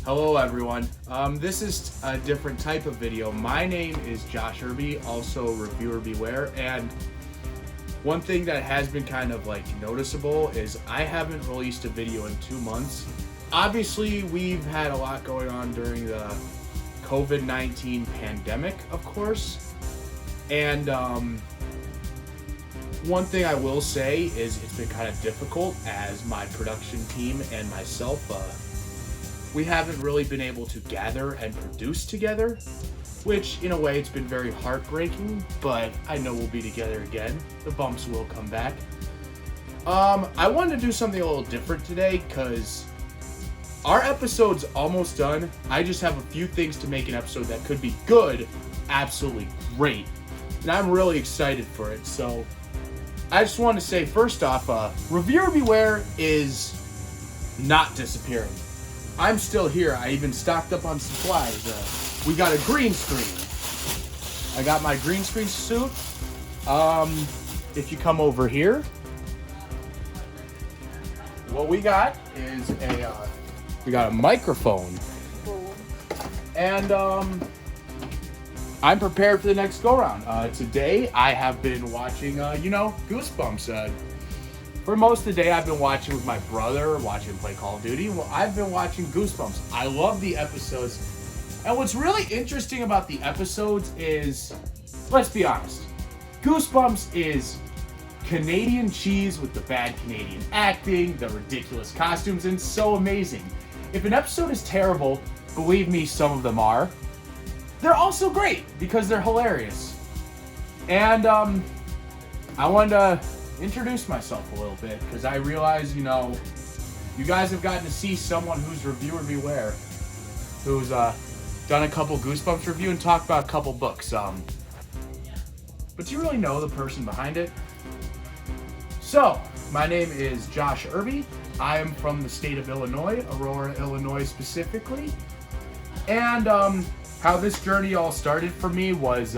Hello everyone. This is a different type of video. My name is Josh Irby, also Reviewer Beware, and one thing that has been kind of like noticeable is I haven't released a video in 2 months. Obviously, we've had a lot going on during the COVID-19 pandemic, of course, and one thing I will say is it's been kind of difficult as my production team and myself we haven't really been able to gather and produce together, which in a way it's been very heartbreaking, but I know we'll be together again. The bumps will come back. I wanted to do something a little different today because our episode's almost done. I just have a few things to make an episode that could be good, absolutely great, and I'm really excited for it. So I just want to say first off, Reviewer Beware is not disappearing. I'm still here. I even stocked up on supplies. We got a green screen. I got my green screen suit. If you come over here, what we got is we got a microphone. And I'm prepared for the next go round. Today I have been watching, Goosebumps. For most of the day, I've been watching with my brother, watching him play Call of Duty. Well, I've been watching Goosebumps. I love the episodes. And what's really interesting about the episodes is, let's be honest, Goosebumps is Canadian cheese with the bad Canadian acting, the ridiculous costumes, and so amazing. If an episode is terrible, believe me, some of them are, they're also great because they're hilarious. And I wanted to introduce myself a little bit because I realize, you guys have gotten to see someone who's Reviewer Beware, who's done a couple Goosebumps review and talked about a couple books. But do you really know the person behind it? So, my name is Josh Irby. I am from the state of Illinois, Aurora, Illinois specifically. And how this journey all started for me was,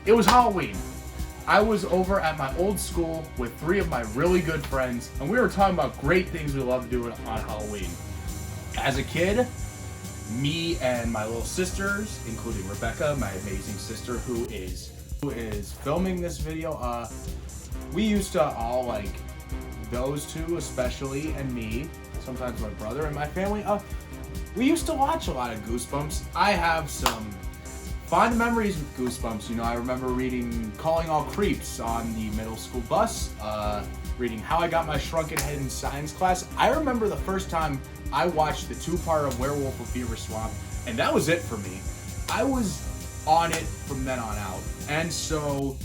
it was Halloween. I was over at my old school with 3 of my really good friends, and we were talking about great things we love to do on Halloween. As a kid, me and my little sisters, including Rebecca, my amazing sister, who is filming this video, we used to all, like, those two especially, and me, sometimes my brother and my family, we used to watch a lot of Goosebumps. I have some fond memories with Goosebumps. I remember reading Calling All Creeps on the middle school bus, reading How I Got My Shrunken Head in science class. I remember the first time I watched the 2-part of Werewolf of Beaver Swamp, and that was it for me. I was on it from then on out. And so,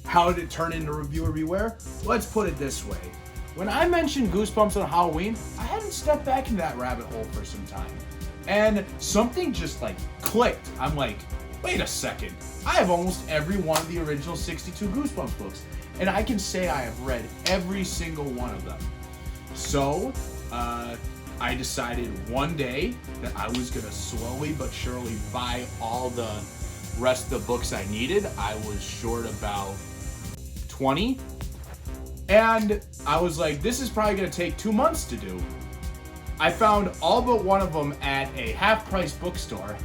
how did it turn into Reviewer Beware? Let's put it this way. When I mentioned Goosebumps on Halloween, I hadn't stepped back into that rabbit hole for some time. And something just like clicked. I'm like, wait a second, I have almost every one of the original 62 Goosebumps books, and I can say I have read every single one of them. So, I decided one day that I was gonna slowly but surely buy all the rest of the books I needed. I was short about 20, and I was like, this is probably gonna take 2 months to do. I found all but one of them at a half-price bookstore.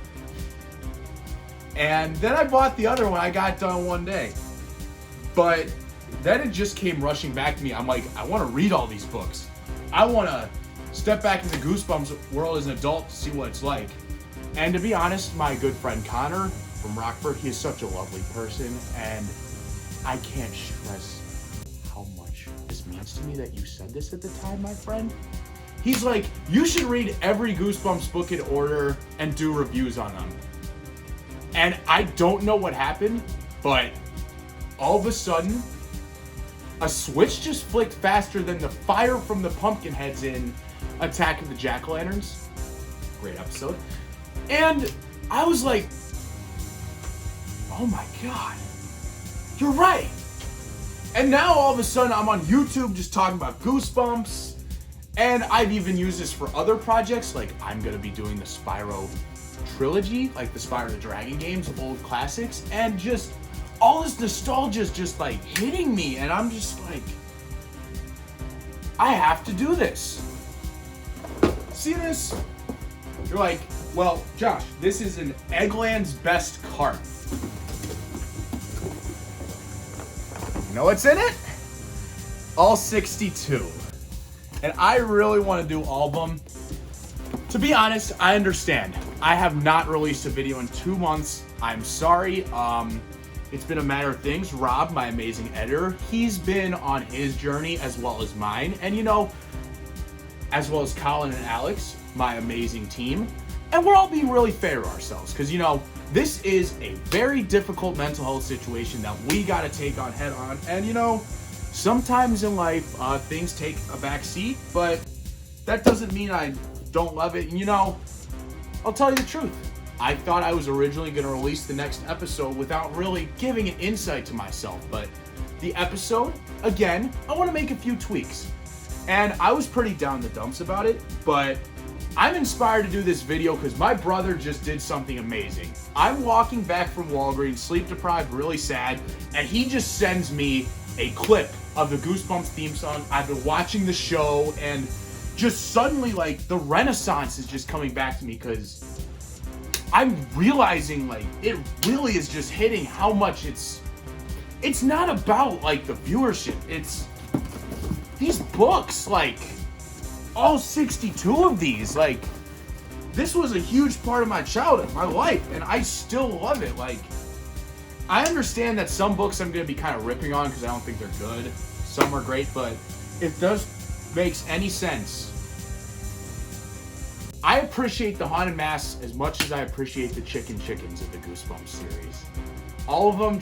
And then I bought the other one. I got it done one day. But then it just came rushing back to me. I'm like, I want to read all these books. I want to step back into Goosebumps world as an adult to see what it's like. And to be honest, my good friend Connor from Rockford, he is such a lovely person. And I can't stress how much this means to me that you said this at the time, my friend. He's like, you should read every Goosebumps book in order and do reviews on them. And I don't know what happened, but all of a sudden, a switch just flicked faster than the fire from the pumpkin heads in Attack of the Jack-O-Lanterns. Great episode. And I was like, oh my god, you're right. And now all of a sudden I'm on YouTube just talking about Goosebumps. And I've even used this for other projects, like I'm going to be doing the Spyro trilogy, like the Spyro the Dragon games, old classics, and just all this nostalgia is just like hitting me, and I'm just like, I have to do this. See this? You're like, well, Josh, this is an Eggland's Best cart. You know what's in it? All 62. And I really want to do all of them. To be honest, I understand. I have not released a video in 2 months. I'm sorry. It's been a matter of things. Rob, my amazing editor, he's been on his journey as well as mine. And you know, as well as Colin and Alex, my amazing team. And we're all being really fair to ourselves. Because, you know, this is a very difficult mental health situation that we got to take on head on. And, you know, sometimes in life, things take a back seat. But that doesn't mean I don't love it. And, you know, I'll tell you the truth. I thought I was originally going to release the next episode without really giving an insight to myself. But the episode, again, I want to make a few tweaks. And I was pretty down in the dumps about it, but I'm inspired to do this video because my brother just did something amazing. I'm walking back from Walgreens, sleep deprived, really sad, and he just sends me a clip of the Goosebumps theme song. I've been watching the show, and just suddenly, like, the renaissance is just coming back to me because I'm realizing, like, it really is just hitting how much it's not about, like, the viewership. It's these books, like, all 62 of these, like, this was a huge part of my childhood, my life, and I still love it. Like, I understand that some books I'm going to be kind of ripping on because I don't think they're good. Some are great, but if those makes any sense, I appreciate the Haunted Mass as much as I appreciate the Chickens of the Goosebumps series. All of them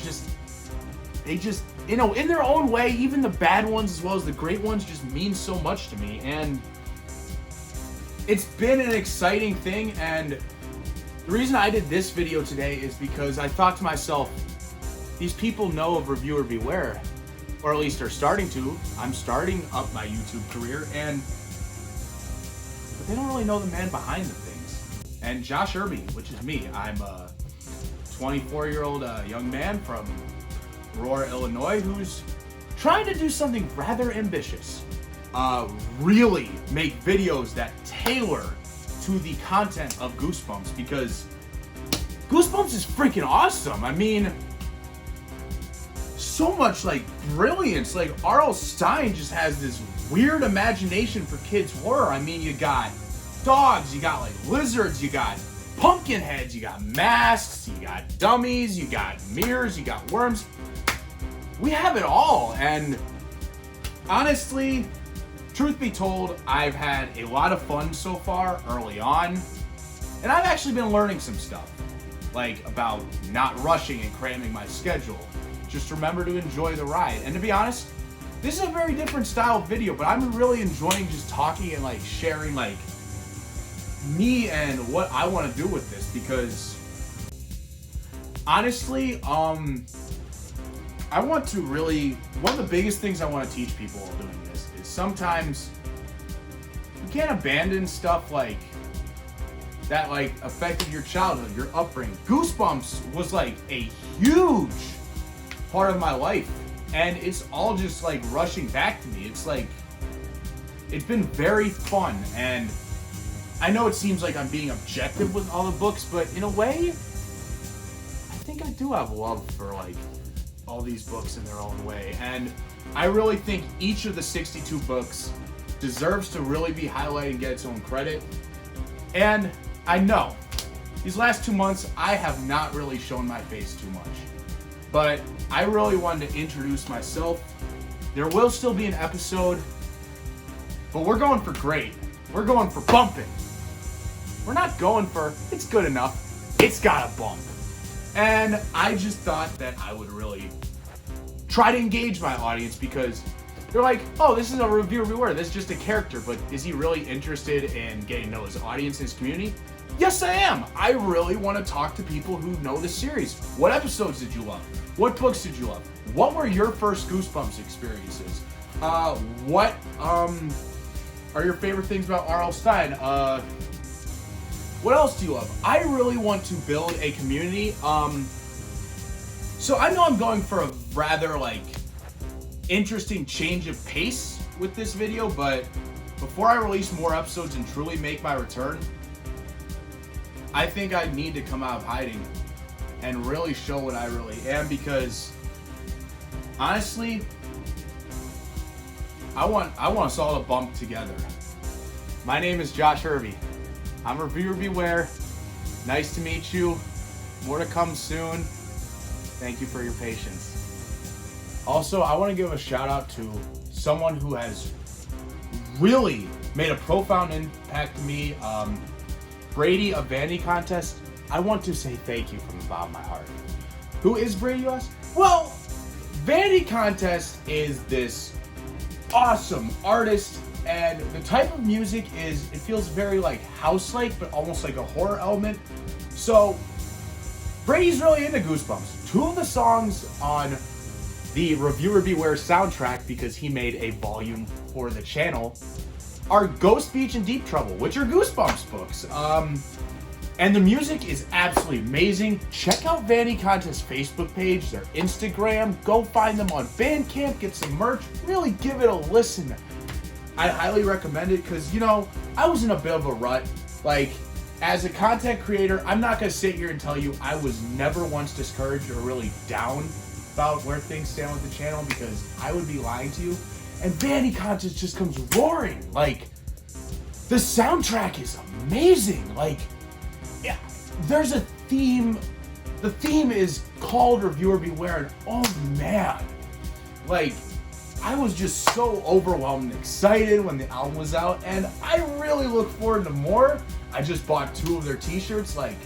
they just, you know, in their own way, even the bad ones as well as the great ones just mean so much to me. And it's been an exciting thing. And the reason I did this video today is because I thought to myself, these people know of Reviewer Beware, or at least are starting to. I'm starting up my YouTube career, but they don't really know the man behind the things. And Josh Irby, which is me, I'm a 24-year-old young man from Aurora, Illinois, who's trying to do something rather ambitious. Really make videos that tailor to the content of Goosebumps, because Goosebumps is freaking awesome. I mean, so much, like, brilliance. Like, R.L. Stine just has this weird imagination for kids horror. I mean, you got dogs, you got, like, lizards, you got pumpkin heads, you got masks, you got dummies, you got mirrors, you got worms. We have it all. And honestly, truth be told, I've had a lot of fun so far early on. And I've actually been learning some stuff, like about not rushing and cramming my schedule. Just remember to enjoy the ride. And to be honest, this is a very different style of video, but I'm really enjoying just talking and, like, sharing, like, me and what I want to do with this, because honestly, I want to really, one of the biggest things I want to teach people while doing this is sometimes you can't abandon stuff like that, like, affected your childhood, your upbringing. Goosebumps was, like, a huge part of my life, and it's all just, like, rushing back to me. It's like, it's been very fun, and I know it seems like I'm being objective with all the books, but in a way, I think I do have love for, like, all these books in their own way. And I really think each of the 62 books deserves to really be highlighted and get its own credit. And I know these last 2 months I have not really shown my face too much, but I really wanted to introduce myself. There will still be an episode, but we're going for great. We're going for bumping. We're not going for it's good enough. It's got a bump. And I just thought that I would really try to engage my audience, because they're like, oh, this is a Reviewer Beware. This is just a character, but is he really interested in getting to know his audience and his community? Yes, I am. I really want to talk to people who know the series. What episodes did you love? What books did you love? What were your first Goosebumps experiences? What are your favorite things about R.L. Stine? What else do you love? I really want to build a community. So I know I'm going for a rather, like, interesting change of pace with this video, but before I release more episodes and truly make my return, I think I need to come out of hiding and really show what I really am, because honestly, I want us all to bump together. My name is Josh Hervey. I'm Reviewer Beware. Nice to meet you. More to come soon. Thank you for your patience. Also, I want to give a shout out to someone who has really made a profound impact to me. Brady of Vanity Contest. I want to say thank you from the bottom of my heart. Who is Brady, you ask? Well, Vanity Contest is this awesome artist, and the type of music is, it feels very like house-like, but almost like a horror element. So Brady's really into Goosebumps. Two of the songs on the Reviewer Beware soundtrack, because he made a volume for the channel, are Ghost Beach and Deep Trouble, which are Goosebumps books. And the music is absolutely amazing. Check out Vanity Contest Facebook page, their Instagram. Go find them on Bandcamp, get some merch. Really give it a listen. I highly recommend it because, you know, I was in a bit of a rut. Like, as a content creator, I'm not going to sit here and tell you I was never once discouraged or really down about where things stand with the channel, because I would be lying to you. And Vanity Contest just comes roaring. Like, the soundtrack is amazing. Like, yeah, there's a theme. The theme is called Reviewer Beware, and oh man, like, I was just so overwhelmed and excited when the album was out, and I really look forward to more. I just bought 2 of their t-shirts. Like,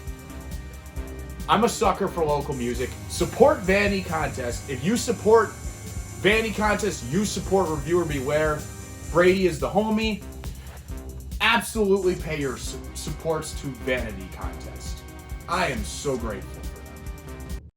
I'm a sucker for local music. Support Vanity Contest. If you support Vanity Contest, you support Reviewer Beware. Brady is the homie. Absolutely pay your supports to Vanity Contest. I am so grateful for